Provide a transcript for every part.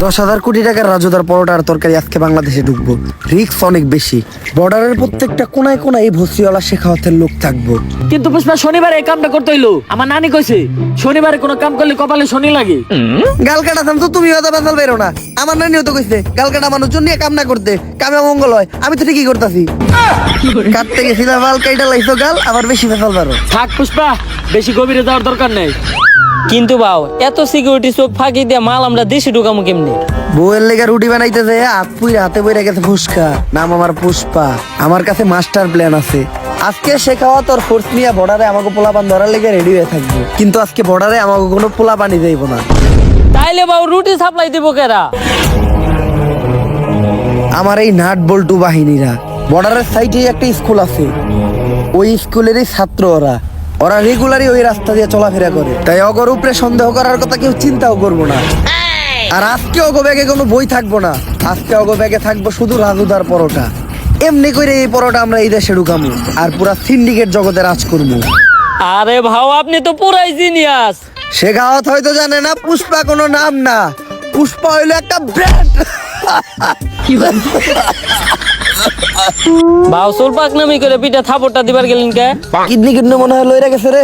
10,000 কোটি টাকার রাজুদার পরোটা আর তরকারি আজকে বাংলাদেশে ঢুকবো, রিস্ক অনেক বেশি। বর্ডারের প্রত্যেকটা কোনায় কোনায় এই ভস্রিওয়ালা শেখাওয়াতের লোক থাকবো। কিন্তু পুষ্পা শনিবারে এই কামটা করতে হইলো। আমার নানি কইছে শনিবারে কোনো কাম করলে কপালে শনি লাগে। গাল কাটা থাম তো, তুমি হয়তো বেসাল বেরো না। আমার নানিও তো কইছে গাল কাটা মানুষজন নিয়ে কাম না করতে, কামে মঙ্গল হয়। আমি তো ঠিকই করতেছি। কাটতে গেছিলাম বাল কাইটা লাইছো গাল, আবার বেশি বেসাল পারো। থাক পুষ্পা, বেশি গভীরে যাওয়ার দরকার নেই। কিন্তু বাও এত সিকিউরিটি চোখ ফাঁকি দিয়ে মাল আমরা দেশে ঢুকামু কেমনে? বউয়ের লেগে রুটি বানাইতেছে, হাতে বইরা গেছে ফুসকা। নাম আমার পুষ্পা, আমার কাছে মাস্টার প্ল্যান আছে। আজকে শেখাওয়া তোর ফোর্স নিয়ে বর্ডারে আমাকে পোলাপান ধরার লেগে রেডি হয়ে থাকবো, কিন্তু আজকে বর্ডারে আমাকে কোনো পোলাপানি যাইব না। তাইলে বাও রুটি সাপ্লাই দিব কেরা? আমার এই নাট বল্টু বাহিনীরা। বর্ডারের সাইডে একটা স্কুল আছে, ওই স্কুলেরই ছাত্র ওরা। ওরা রেগুলারই ওই রাস্তা দিয়ে চলাফেরা করে, তাই অগর উপরে সন্দেহ করার কথা কেউ চিন্তাও করবো না। আর আজকে অগো ব্যাগে কোনো বই থাকবো না, আজকে অগো ব্যাগে থাকবো শুধু রাজুদার পরোটা। এমনি করে এই পরোটা আমরা এই দেশে ঢুকামু আর পুরা সিন্ডিকেট জগতে রাজ করবো। আরে ভাও আপনি তো পুরাই জিনিয়াস। শেখাওয়াত হয়তো জানে না পুষ্পা কোনো নাম না, পুষ্পা হইলো একটা ব্র্যান্ড। ভাও সোল পাক নামি করে পিঠা থাপড়টা দিবার গেলেন কে? কিডনি কিডনি মনে হয় লইরা গেছে রে,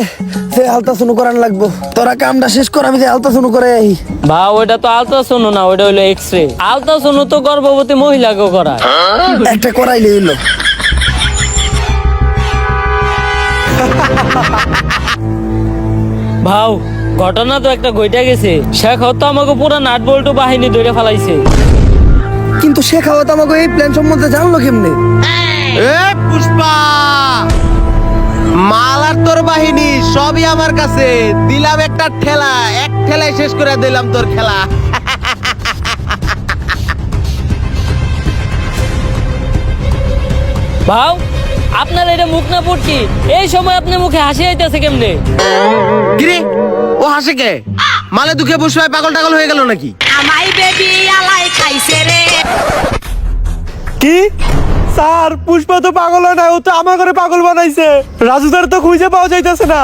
সে আলতা শুনু করান লাগবো। তোরা কামটা শেষ কর, আমি যে আলতা শুনু করে আই। ভাও ওইটা তো আলট্রাসাউন্ড না, ওইটা হইলো এক্সরে। আলট্রাসাউন্ড তো গর্ভবতী মহিলাকে করায়। একটা করাইলে হইলো। ভাও ঘটনা তো একটা ঘইটা গেছে। শেখ তো আমাকে পুরো নাট বল্টু বাহিনী ধরে ফেলাইছে। কিন্তু শেখাওয়াত আমাকে এই প্ল্যান সম্বন্ধে জানলো কেমনে? এ পুষ্পা, মাল আর তোর বাহিনী সবই আমার কাছে। দিলাম একটা ঠেলা, এক ঠেলায় শেষ করে দিলাম তোর খেলা। ভাও আপনার এটা মুখ না পড়ছি, এই সময় আপনার মুখে হাসি আইতেছে কেমনে? গিরে ও হাসে কে? মালে দুঃখে পুষ্পায় পাগল টাগল হয়ে গেল নাকি? আমাই বেবি আলাই খাইছে রে। কি স্যার, পুষ্পা তো পাগল হয় না, ও তো আমার ঘরে পাগল বানাইছে। রাজুদার তো খুঁজে পাওয়া যাইতেছে না।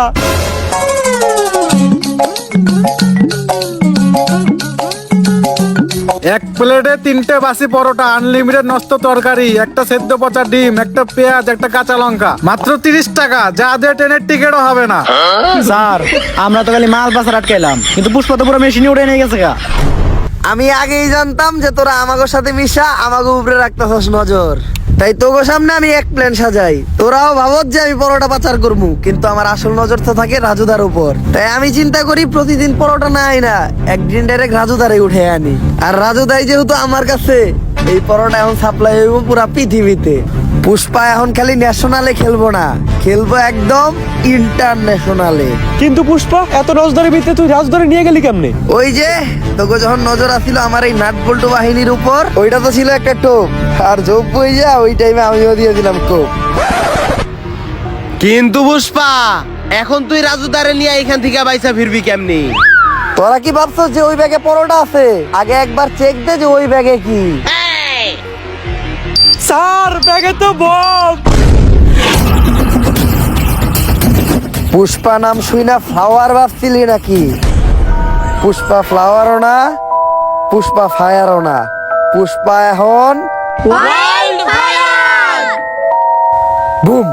এক প্লেটে 3টে বাসি পরোটা, আনলিমিটেড নষ্ট তরকারি, একটা সেদ্ধ পচা ডিম, একটা পেঁয়াজ, একটা কাঁচা লঙ্কা, মাত্র 30 টাকা। যা দিয়ে ট্রেনের টিকিটও হবে না। স্যার আমরা তো খালি মাল পাচার আটকাইলাম, কিন্তু পুষ্পা তো পুরো মেশিনে উঠে নিয়ে গেছে গা। আমি আগেই জানতাম যে তোরা আমাগোর সাথে মিশা আমাকে উপরে রাখতেছস নজর, তাই তোগো সামনে আমি এক প্ল্যান সাজাই। তোরাও ভাবত যে আমি পরোটা পাচার করবো, কিন্তু আমার আসল নজর তো থাকে রাজুদার উপর। তাই আমি চিন্তা করি প্রতিদিন পরোটা না আই না, একদিন ডাইরেক্ট রাজুদারে উঠে আনি। আর রাজুদাই যেহেতু আমার কাছে, এই পরোটা এখন সাপ্লাই হইব পুরা পৃথিবীতে। পুষ্পা এখন খালি ন্যাশনালে খেলবো না, খেলবো একদম ইন্টারন্যাশনালে। কিন্তু পুষ্পা এত নজরের ভিতরে তুই রাজধরে নিয়ে গেলি কেমনে? ওই যে তোকে যখন নজর আসছিল আমার এই নাট বল্টু বাহিনীর উপর, ওইটা তো ছিল একটা টোপ, আর যোগ বই যা ওই টাইমে আমিও দিয়ে দিলাম কোপ। কিন্তু পুষ্পা এখন তুই রাজুদারে নিয়ে এখান থেকে বাইসা ফিরবি কেমনি? তোরা কি ভাবছো যে ওই ব্যাগে পরোটা আছে? আগে একবার চেক দে যে ওই ব্যাগে কি। স্যার ব্যাগে তো বম। পুষ্পা নাম শুই না ফ্লাওয়ার ভাবছিলি নাকি? পুষ্পা ফ্লাওয়ারও না, পুষ্পা ফায়ারও না, পুষ্পা এখন বুম।